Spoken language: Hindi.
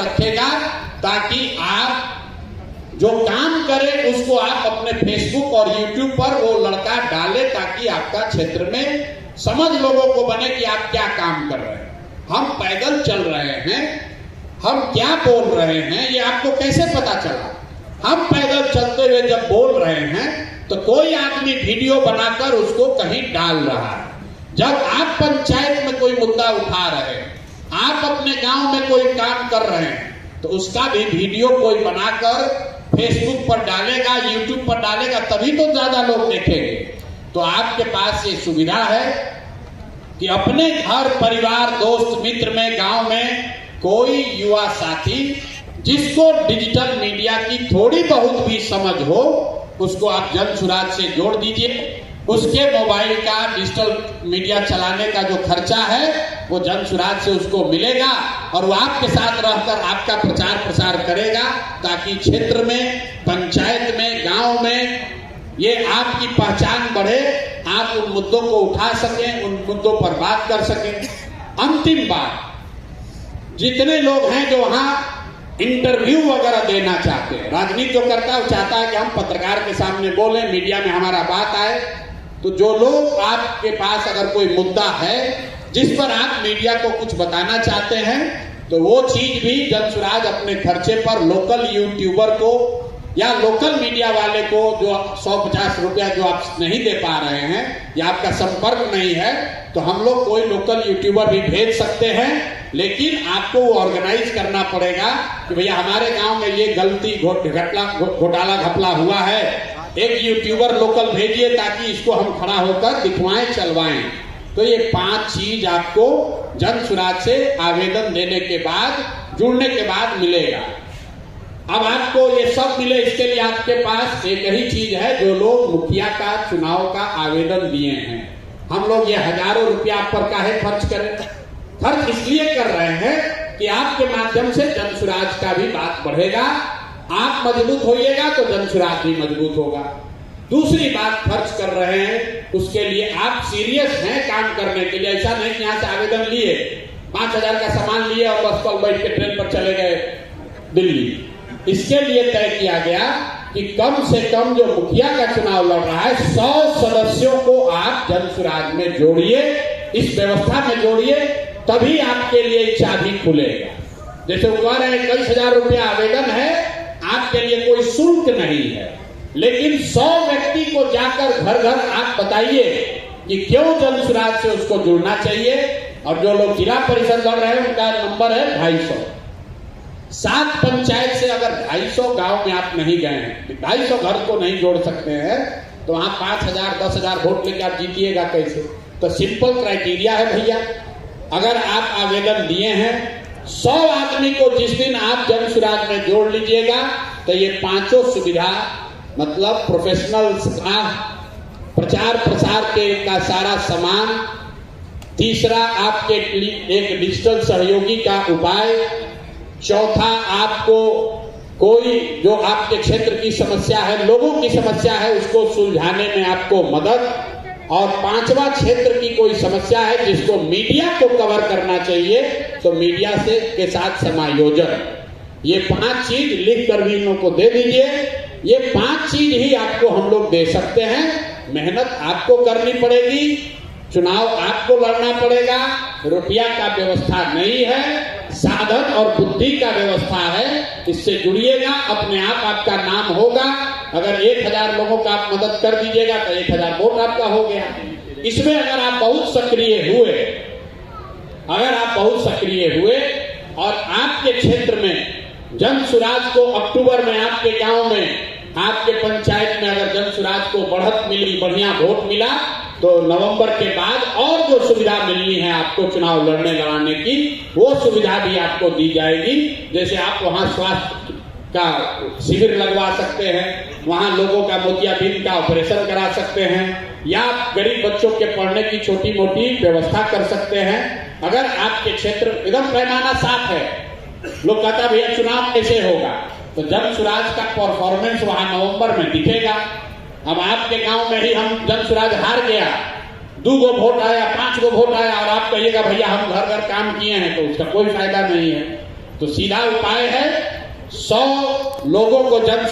रखेगा ताकि आप जो काम करें उसको आप अपने फेसबुक और यूट्यूब पर वो लड़का डाले, ताकि आपका क्षेत्र में समझ लोगों को बने कि आप क्या काम कर रहे हैं। हम पैदल चल रहे हैं, हम क्या बोल रहे हैं ये आपको कैसे पता चला? हम पैदल चलते हुए जब बोल रहे हैं तो कोई आदमी वीडियो बनाकर उसको कहीं डाल रहा है। जब आप पंचायत में कोई मुद्दा उठा रहे हैं, आप अपने गांव में कोई काम कर रहे हैं, तो उसका भी वीडियो कोई बनाकर फेसबुक पर डालेगा, यूट्यूब पर डालेगा, तभी तो ज्यादा लोग देखेंगे। तो आपके पास ये सुविधा है कि अपने घर परिवार दोस्त मित्र में गांव में कोई युवा साथी जिसको डिजिटल मीडिया की थोड़ी बहुत भी समझ हो, उसको आप जन सुराज से जोड़ दीजिए। उसके मोबाइल का डिजिटल मीडिया चलाने का जो खर्चा है वो जन सुराज से उसको मिलेगा और वो आपके साथ रहकर आपका प्रचार प्रसार करेगा, ताकि क्षेत्र में, पंचायत में, गांव में ये आपकी पहचान बढ़े, आप उन मुद्दों को उठा सकें, उन मुद्दों पर बात कर सकें। अंतिम बात, जितने लोग हैं जो वहां इंटरव्यू वगैरह देना चाहते हैं, राजनीति जो करता है वो चाहता है कि हम पत्रकार के सामने बोले, मीडिया में हमारा बात आए, तो जो लोग आपके पास अगर कोई मुद्दा है जिस पर आप मीडिया को कुछ बताना चाहते हैं, तो वो चीज भी जन सुराज अपने खर्चे पर लोकल यूट्यूबर को या लोकल मीडिया वाले को जो 150 रुपया जो आप नहीं दे पा रहे हैं या आपका संपर्क नहीं है, तो हम लोग कोई लोकल यूट्यूबर भी भेज सकते हैं, लेकिन आपको वो ऑर्गेनाइज करना पड़ेगा कि भैया हमारे गांव में ये गलती घोटाला घपला हुआ है, एक यूट्यूबर लोकल भेजिए ताकि इसको हम खड़ा होकर दिखवाएं, चलवाएं। तो ये 5 चीज आपको जन सुराज से आवेदन देने के बाद, जुड़ने के बाद मिलेगा। अब आपको ये सब मिले, इसके लिए आपके पास एक ही चीज है, जो लोग मुखिया का चुनाव का आवेदन दिए हैं, हम लोग ये हजारों रुपया आप पर काहे खर्च करें? खर्च इसलिए कर रहे हैं कि आपके माध्यम से जन सुराज का भी बात बढ़ेगा, आप मजबूत होइएगा तो जन सुराज भी मजबूत होगा। दूसरी बात खर्च कर रहे हैं, उसके लिए आप सीरियस हैं काम करने के लिए। ऐसा नहीं कि यहाँ से आवेदन लिए, 5000 का सामान लिए और बस कल बैठ के ट्रेन पर चले गए दिल्ली। इसके लिए तय किया गया कि कम से कम जो मुखिया का चुनाव लड़ रहा है, 100 सदस्यों को आप जन सुराज में जोड़िए, इस व्यवस्था में जोड़िए, तभी आपके लिए चाबी खुलेगा। जैसे वो कह रहे हैं 21,000 रुपया आवेदन है, आपके लिए कोई शुल्क नहीं है, लेकिन 100 व्यक्ति को जाकर घर घर आप बताइए कि क्यों जन सुराज से उसको जुड़ना चाहिए। और जो लोग जिला परिषद लड़ रहे हैं उनका नंबर है 250। 7 पंचायत से अगर 250 गांव में आप नहीं गए हैं, 250 घर को नहीं जोड़ सकते हैं, तो वहां 5,000 10,000 वोट लेके आप जीतिएगा कैसे? तो सिंपल क्राइटेरिया है भैया, अगर आप आवेदन दिए हैं 100 आदमी को जिस दिन आप जन सुराज में जोड़ लीजिएगा, तो ये 5 सुविधा, मतलब प्रोफेशनल प्रचार प्रसार के का सारा सामान, तीसरा आपके एक डिजिटल सहयोगी का उपाय, चौथा आपको कोई जो आपके क्षेत्र की समस्या है, लोगों की समस्या है, उसको सुलझाने में आपको मदद, और 5वां क्षेत्र की कोई समस्या है जिसको मीडिया को कवर करना चाहिए, तो मीडिया से के साथ समायोजन। ये 5 चीज लिख कर भी इनको दे दीजिए। ये 5 चीज ही आपको हम लोग दे सकते हैं। मेहनत आपको करनी पड़ेगी, चुनाव आपको लड़ना पड़ेगा, रुपया का व्यवस्था नहीं है, साधन और बुद्धि का व्यवस्था है। इससे जुड़िएगा, अपने आप आपका नाम होगा। अगर 1000 लोगों का आप मदद कर दीजिएगा तो 1000 वोट आपका हो गया। इसमें अगर आप बहुत सक्रिय हुए, और आपके क्षेत्र में जन सुराज को अक्टूबर में आपके गांव में, आपके पंचायत में अगर जन सुराज को बढ़त मिली, बढ़िया वोट मिला, तो नवंबर के बाद और जो सुविधा मिलनी है आपको चुनाव लड़ने लड़ाने की, वो सुविधा भी आपको दी जाएगी। जैसे आप वहां स्वास्थ्य का शिविर लगवा सकते हैं, वहां लोगों का मोतियाबिंद का ऑपरेशन करा सकते हैं, या गरीब बच्चों के पढ़ने की छोटी मोटी व्यवस्था कर सकते हैं। अगर आपके क्षेत्र एकदम पैमाना साफ है, लोग कहता भैया चुनाव कैसे होगा, तो जन सुराज का परफॉर्मेंस वहां नवंबर में दिखेगा। अब आपके गांव में ही हम जन सुराज हार गया, 2 गो वोट आया, 5 गो वोट आया, और आप कहिएगा भैया हम घर घर काम किए हैं, तो उसका कोई फायदा नहीं है। तो सीधा उपाय है 100 लोगों को जन